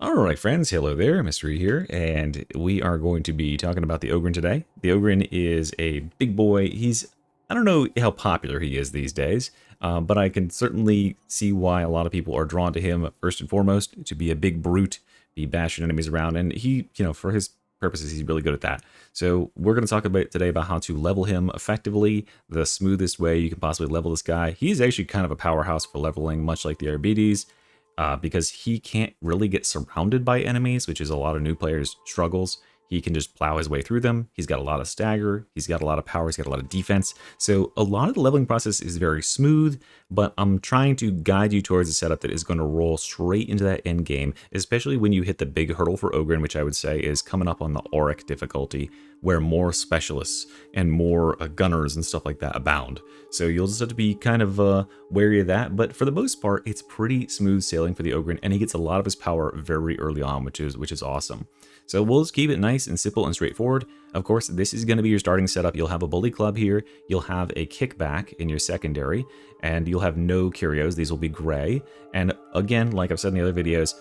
Alright friends, hello there, Mystery here, and we are going to be talking about the Ogryn today. The Ogryn is a big boy. I don't know how popular he is these days, but I can certainly see why a lot of people are drawn to him first and foremost, to be a big brute, be bashing enemies around, and he, for his purposes, he's really good at that. So we're going to talk about today about how to level him effectively, the smoothest way you can possibly level this guy. He's actually kind of a powerhouse for leveling, much like the Arbides. Because he can't really get surrounded by enemies, which is a lot of new players' struggles. He can just plow his way through them. He's got a lot of stagger. He's got a lot of power. He's got a lot of defense. So a lot of the leveling process is very smooth, but I'm trying to guide you towards a setup that is going to roll straight into that end game, especially when you hit the big hurdle for Ogryn, which I would say is coming up on the Auric difficulty, where more specialists and more gunners and stuff like that abound. So you'll just have to be kind of wary of that, but for the most part, it's pretty smooth sailing for the Ogryn, and he gets a lot of his power very early on, which is awesome. So we'll just keep it nice and simple and straightforward. Of course, this is going to be your starting setup. You'll have a bully club here, you'll have a kickback in your secondary, and you'll have no curios. These will be gray, and again, like I've said in the other videos,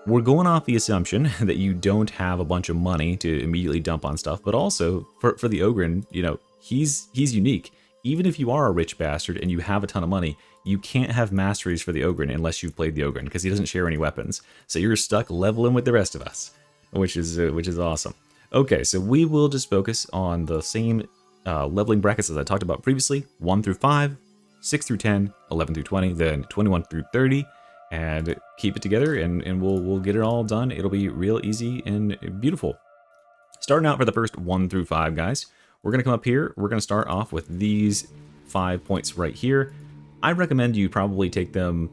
we're going off the assumption that you don't have a bunch of money to immediately dump on stuff, but also for the Ogryn, he's unique. Even if you are a rich bastard and you have a ton of money, you can't have masteries for the Ogryn unless you've played the Ogryn, because he doesn't share any weapons. So you're stuck leveling with the rest of us, which is awesome. Okay, so we will just focus on the same leveling brackets as I talked about previously: 1 through 5, 6 through 10, 11 through 20, then 21 through 30, and keep it together, and we'll get it all done. It'll be real easy and beautiful. Starting out for the first 1 through 5, guys. We're going to come up here. We're going to start off with these 5 points right here. I recommend you probably take them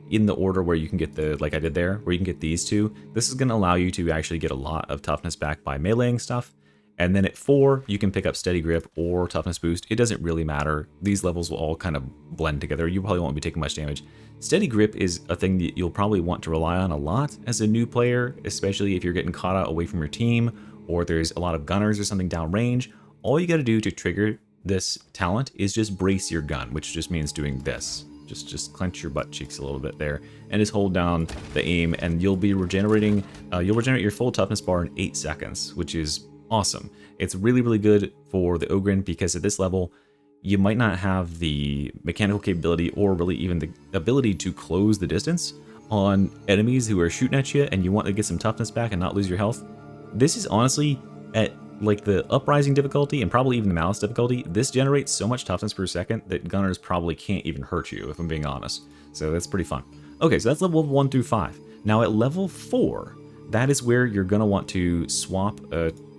in the order where you can get like I did there, where you can get these two. This is going to allow you to actually get a lot of toughness back by meleeing stuff. And then at 4, you can pick up steady grip or toughness boost. It doesn't really matter. These levels will all kind of blend together. You probably won't be taking much damage. Steady grip is a thing that you'll probably want to rely on a lot as a new player, especially if you're getting caught out away from your team, or there's a lot of gunners or something downrange. All you got to do to trigger this talent is just brace your gun, which just means doing this. Just clench your butt cheeks a little bit there, and just hold down the aim, and you'll be regenerating. You'll regenerate your full toughness bar in 8 seconds, which is awesome. It's really good for the Ogryn, because at this level, you might not have the mechanical capability or really even the ability to close the distance on enemies who are shooting at you, and you want to get some toughness back and not lose your health. This is honestly at like the uprising difficulty and probably even the malice difficulty. This generates so much toughness per second that gunners probably can't even hurt you, if I'm being honest. So that's pretty fun. Okay, so that's level 1 through 5. Now at level 4, that is where you're gonna want to swap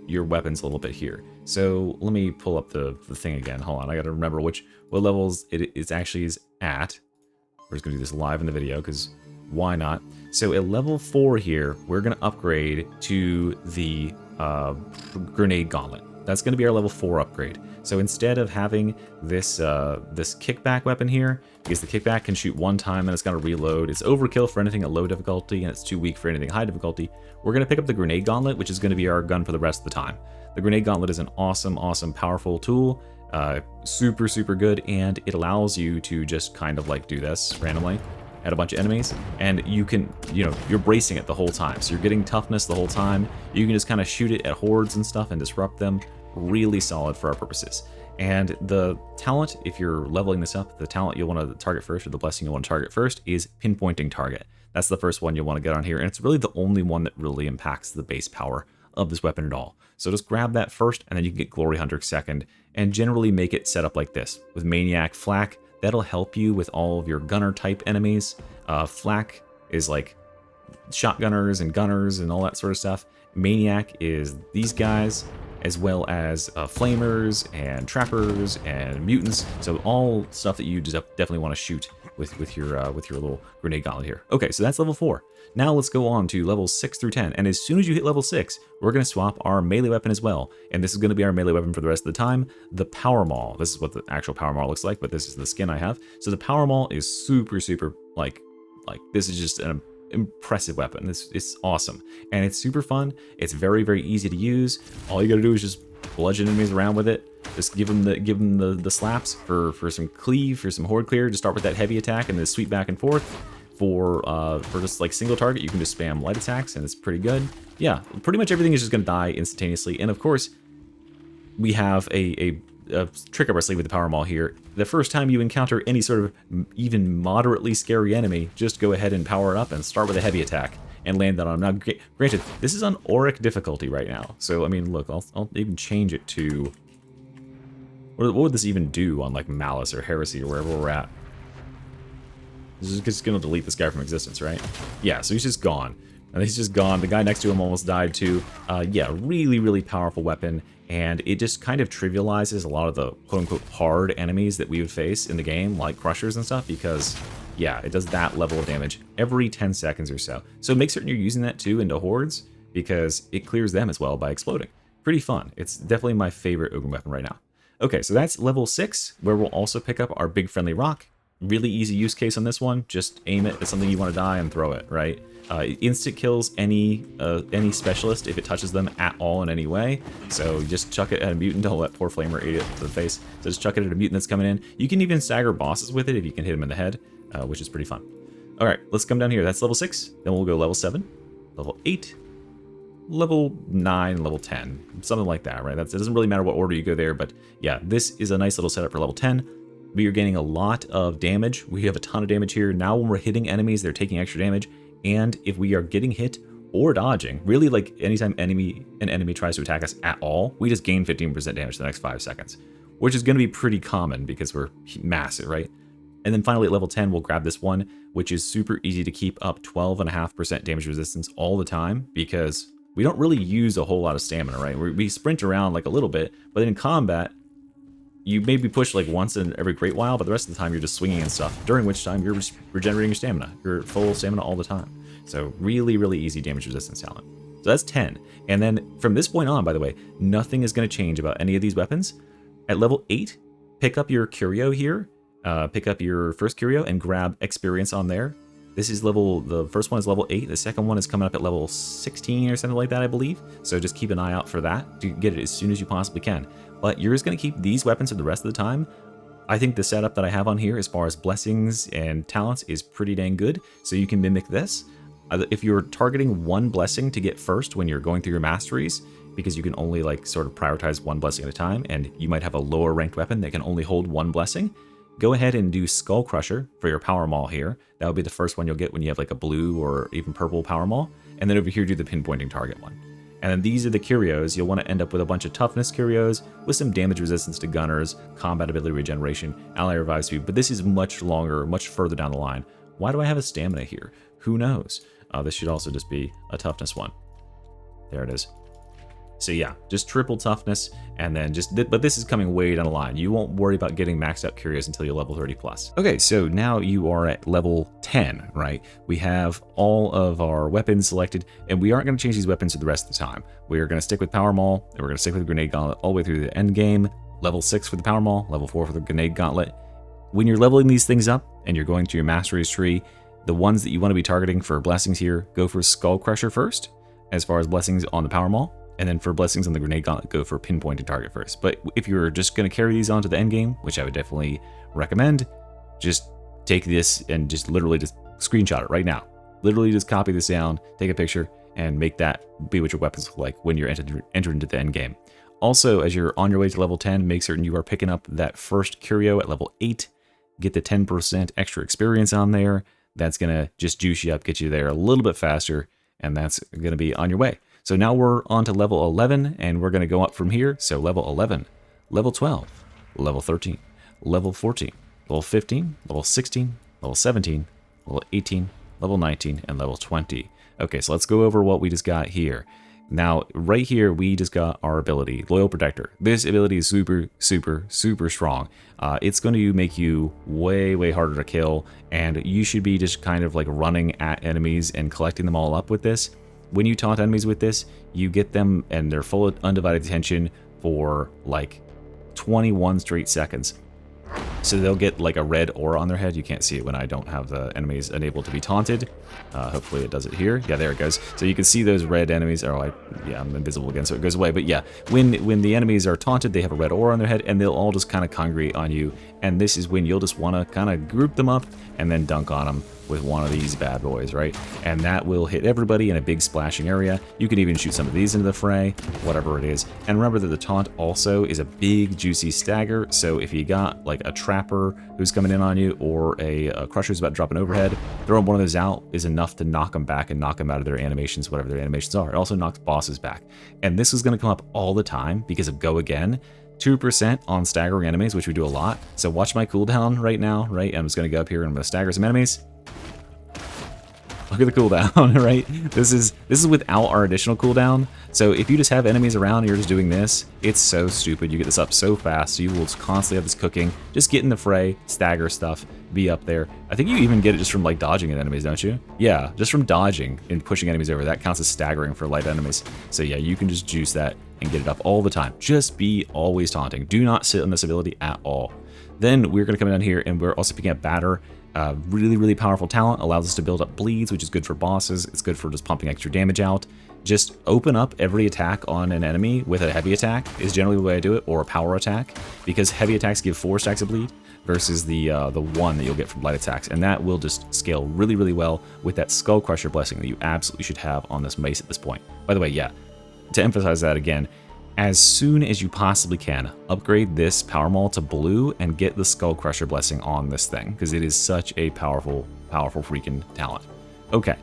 your weapons a little bit here. So let me pull up the thing again. Hold on, I gotta remember what levels it actually is at. We're just gonna do this live in the video, because why not? So at level 4 here, we're gonna upgrade to the grenade gauntlet. That's going to be our level 4 upgrade. So instead of having this this kickback weapon here, because the kickback can shoot 1 time and it's going to reload, it's overkill for anything at low difficulty and it's too weak for anything high difficulty, we're going to pick up the grenade gauntlet, which is going to be our gun for the rest of the time. The grenade gauntlet is an awesome powerful tool, super good, and it allows you to just kind of like do this randomly at a bunch of enemies, and you can, you're bracing it the whole time, so you're getting toughness the whole time. You can just kind of shoot it at hordes and stuff and disrupt them. Really solid for our purposes. And the talent, if you're leveling this up, the talent you'll want to target first, or the blessing you'll want to target first, is pinpointing target. That's the first one you'll want to get on here, and it's really the only one that really impacts the base power of this weapon at all. So just grab that first, and then you can get Glory Hunter second, and generally make it set up like this, with Maniac Flak. That'll help you with all of your gunner type enemies. Flak is like shotgunners and gunners and all that sort of stuff. Maniac is these guys, as well as flamers and trappers and mutants. So all stuff that you just definitely want to shoot with your little grenade gauntlet here. Okay, so that's level 4. Now let's go on to levels 6 through 10. And as soon as you hit level 6, we're going to swap our melee weapon as well. And this is going to be our melee weapon for the rest of the time, the Power Maul. This is what the actual Power Maul looks like, but this is the skin I have. So the Power Maul is super like this is just an impressive weapon. It's awesome, and it's super fun. It's very easy to use. All you got to do is just bludgeon enemies around with it. Just give them the slaps for some cleave, for some horde clear. Just start with that heavy attack and then sweep back and forth. For just like single target, you can just spam light attacks, and it's pretty good. Yeah, pretty much everything is just going to die instantaneously. And of course, we have a trick up our sleeve with the Power Maul here. The first time you encounter any sort of even moderately scary enemy, just go ahead and power it up and start with a heavy attack and land that on them. Now, granted, this is on Auric difficulty right now. So, I mean, look, I'll even change it to... What would this even do on, like, Malice or Heresy or wherever we're at? This is just going to delete this guy from existence, right? Yeah, so he's just gone. And he's just gone. The guy next to him almost died too. Yeah, really, really powerful weapon. And it just kind of trivializes a lot of the quote-unquote hard enemies that we would face in the game, like Crushers and stuff, because, yeah, it does that level of damage every 10 seconds or so. So make certain you're using that too into hordes, because it clears them as well by exploding. Pretty fun. It's definitely my favorite Ogryn weapon right now. Okay, so that's level 6, where we'll also pick up our Big Friendly Rock. Really easy use case on this one. Just aim it at something you want to die and throw it, right? Instant kills any specialist if it touches them at all in any way. So you just chuck it at a mutant. Oh, that poor flamer ate it to the face. So just chuck it at a mutant that's coming in. You can even stagger bosses with it if you can hit him in the head, which is pretty fun. All right, let's come down here. That's level 6. Then we'll go level 7, level 8, level 9, level 10, something like that, right? It doesn't really matter what order you go there, but yeah, this is a nice little setup for level 10. We are getting a lot of damage. We have a ton of damage here. Now when we're hitting enemies, they're taking extra damage. And if we are getting hit or dodging, really like anytime an enemy tries to attack us at all, we just gain 15% damage the next 5 seconds, which is going to be pretty common because we're massive, right? And then finally at level 10, we'll grab this one, which is super easy to keep up 12.5% damage resistance all the time because we don't really use a whole lot of stamina, right? We sprint around like a little bit, but in combat, you maybe push like once in every great while, but the rest of the time you're just swinging and stuff, during which time you're regenerating your stamina. You're full stamina all the time. So really, really easy damage resistance talent. So that's 10. And then from this point on, by the way, nothing is going to change about any of these weapons. At level 8, pick up your curio here. Pick up your first curio and grab experience on there. This is the first one is level 8. The second one is coming up at level 16 or something like that, I believe. So just keep an eye out for that to get it as soon as you possibly can. But you're just going to keep these weapons for the rest of the time. I think the setup that I have on here as far as blessings and talents is pretty dang good. So you can mimic this. If you're targeting one blessing to get first when you're going through your masteries, because you can only like sort of prioritize one blessing at a time, and you might have a lower ranked weapon that can only hold one blessing, go ahead and do Skull Crusher for your Power Maul here. That would be the first one you'll get when you have like a blue or even purple Power Maul. And then over here, do the pinpointing target one. And then these are the curios. You'll want to end up with a bunch of toughness curios with some damage resistance to gunners, combat ability regeneration, ally revive speed. But this is much longer, much further down the line. Why do I have a stamina here? Who knows? This should also just be a toughness one. There it is. So yeah, just triple toughness, and then but this is coming way down the line. You won't worry about getting maxed out curios until you're level 30 plus. Okay, so now you are at level 10, right? We have all of our weapons selected, and we aren't going to change these weapons for the rest of the time. We are going to stick with Power Maul, and we're going to stick with Grenade Gauntlet all the way through the end game. Level 6 for the Power Maul, level 4 for the Grenade Gauntlet. When you're leveling these things up, and you're going to your Masteries tree, the ones that you want to be targeting for blessings here, go for Skull Crusher first, as far as blessings on the Power Maul. And then for blessings on the Grenade Gauntlet, go for pinpointed target first. But if you're just going to carry these on to the end game, which I would definitely recommend, just take this and just literally just screenshot it right now. Literally just copy this down, take a picture, and make that be what your weapons look like when you're entered into the end game. Also, as you're on your way to level 10, make certain you are picking up that first curio at level 8. Get the 10% extra experience on there. That's going to just juice you up, get you there a little bit faster, and that's going to be on your way. So now we're on to level 11, and we're going to go up from here. So level 11, level 12, level 13, level 14, level 15, level 16, level 17, level 18, level 19, and level 20. Okay, so let's go over what we just got here. Now, right here, we just got our ability, Loyal Protector. This ability is super, super, super strong. It's going to make you way, way harder to kill, and you should be just kind of like running at enemies and collecting them all up with this. When you taunt enemies with this, you get them and they're full of undivided attention for like 21 straight seconds. So they'll get like a red aura on their head. You can't see it when I don't have the enemies enabled to be taunted. Hopefully it does it here. Yeah, there it goes. So you can see those red enemies. Oh, yeah, I'm invisible again, so it goes away. But yeah, when the enemies are taunted, they have a red aura on their head, and they'll all just kind of congregate on you. And this is when you'll just want to kind of group them up and then dunk on them with one of these bad boys, right? And that will hit everybody in a big splashing area. You can even shoot some of these into the fray, whatever it is. And remember that the taunt also is a big juicy stagger, so if you got like a trapper who's coming in on you, or a crusher who's about to drop an overhead, throwing one of those out is enough to knock them back and knock them out of their animations, whatever their animations are. It also knocks bosses back. And this is going to come up all the time because of Go Again. 2% on staggering enemies, which we do a lot. So watch my cooldown right now, right? I'm just going to go up here and I'm going to stagger some enemies. Look at the cooldown, right? This is without our additional cooldown. So if you just have enemies around and you're just doing this, it's so stupid. You get this up so fast, so you will constantly have this cooking. Just get in the fray, stagger stuff, be up there. I think you even get it just from like dodging at enemies, don't you? Yeah, just from dodging and pushing enemies over. That counts as staggering for light enemies. So yeah, you can just juice that and get it up all the time. Just be always taunting. Do not sit on this ability at all. Then we're going to come down here and we're also picking up Batter. Really, really powerful talent, allows us to build up bleeds, which is good for bosses. It's good for just pumping extra damage out. Just open up every attack on an enemy with a heavy attack is generally the way I do it, or a power attack, because heavy attacks give 4 stacks of bleed versus the 1 that you'll get from light attacks, and that will just scale really, really well with that Skull Crusher blessing that you absolutely should have on this mace at this point. By the way, yeah, to emphasize that again, as soon as you possibly can, upgrade this Power Maul to blue and get the Skull Crusher blessing on this thing, because it is such a powerful, powerful freaking talent. Okay,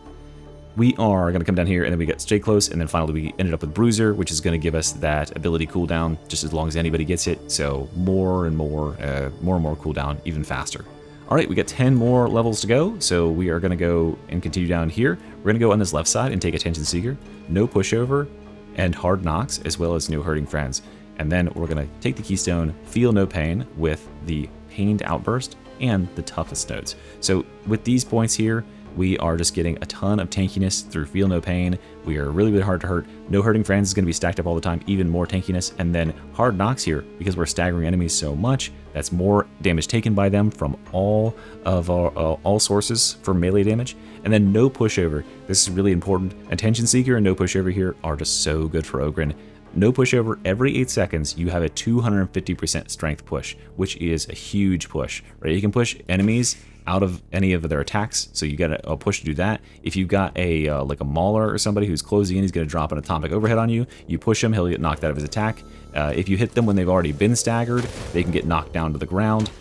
we are going to come down here, and then we get Stay Close, and then finally we ended up with Bruiser, which is going to give us that ability cooldown just as long as anybody gets it, so more and more cooldown, even faster. All right, we got 10 more levels to go, so we are going to go and continue down here. We're going to go on this left side and take Attention Seeker, no pushover, and Hard Knocks, as well as No Hurting Friends. And then we're going to take the Keystone, Feel No Pain with the Pained Outburst and the Toughest Nodes. So with these points here, we are just getting a ton of tankiness through Feel No Pain. We are really, really hard to hurt. No Hurting Friends is going to be stacked up all the time, even more tankiness. And then Hard Knocks here, because we're staggering enemies so much, that's more damage taken by them from all of our all sources for melee damage. And then No Pushover. This is really important. Attention Seeker and No Pushover here are just so good for Ogryn. No pushover, every 8 seconds, you have a 250% strength push, which is a huge push, right? You can push enemies out of any of their attacks, so you get a push to do that. If you've got a like a Mauler or somebody who's closing in, he's going to drop an atomic overhead on you. You push him, he'll get knocked out of his attack. If you hit them when they've already been staggered, they can get knocked down to the ground.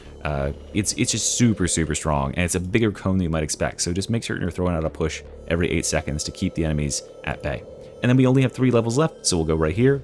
It's just super, super strong, and it's a bigger cone than you might expect, so just make sure you're throwing out a push every 8 seconds to keep the enemies at bay. And then we only have 3 levels left, so we'll go right here,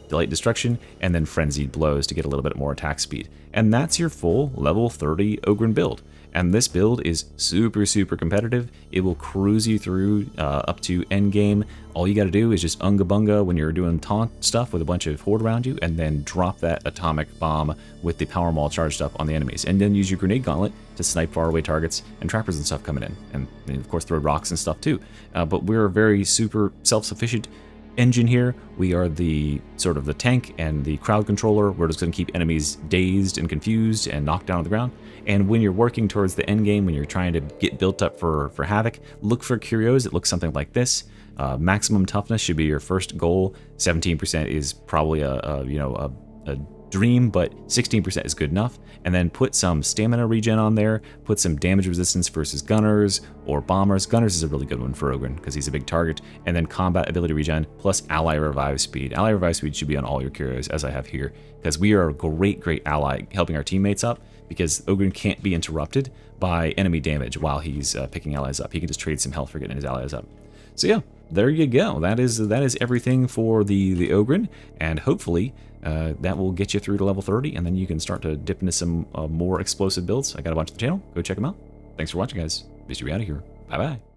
Delight Destruction, and then Frenzied Blows to get a little bit more attack speed. And that's your full level 30 Ogryn build. And this build is super, super competitive. It will cruise you through up to endgame. All you got to do is just unga bunga when you're doing taunt stuff with a bunch of horde around you, and then drop that atomic bomb with the power maul charged up on the enemies. And then use your grenade gauntlet to snipe faraway targets and trappers and stuff coming in. And of course throw rocks and stuff too. But we're a very super self-sufficient engine here. We are the sort of the tank and the crowd controller. We're just going to keep enemies dazed and confused and knocked down on the ground. And when you're working towards the end game, when you're trying to get built up for Havoc, look for curios that look something like this. Maximum toughness should be your first goal. 17% is probably a dream, but 16% is good enough. And then put some stamina regen on there, put some damage resistance versus gunners or bombers. Gunners is a really good one for Ogryn because he's a big target. And then combat ability regen plus ally revive speed. Ally revive speed should be on all your curios, as I have here, because we are a great, great ally helping our teammates up, because Ogryn can't be interrupted by enemy damage while he's picking allies up. He can just trade some health for getting his allies up. So yeah, there you go. That is everything for the Ogryn, and hopefully that will get you through to level 30, and then you can start to dip into some more explosive builds. I got a bunch on the channel. Go check them out. Thanks for watching, guys. Be out of here. Bye-bye.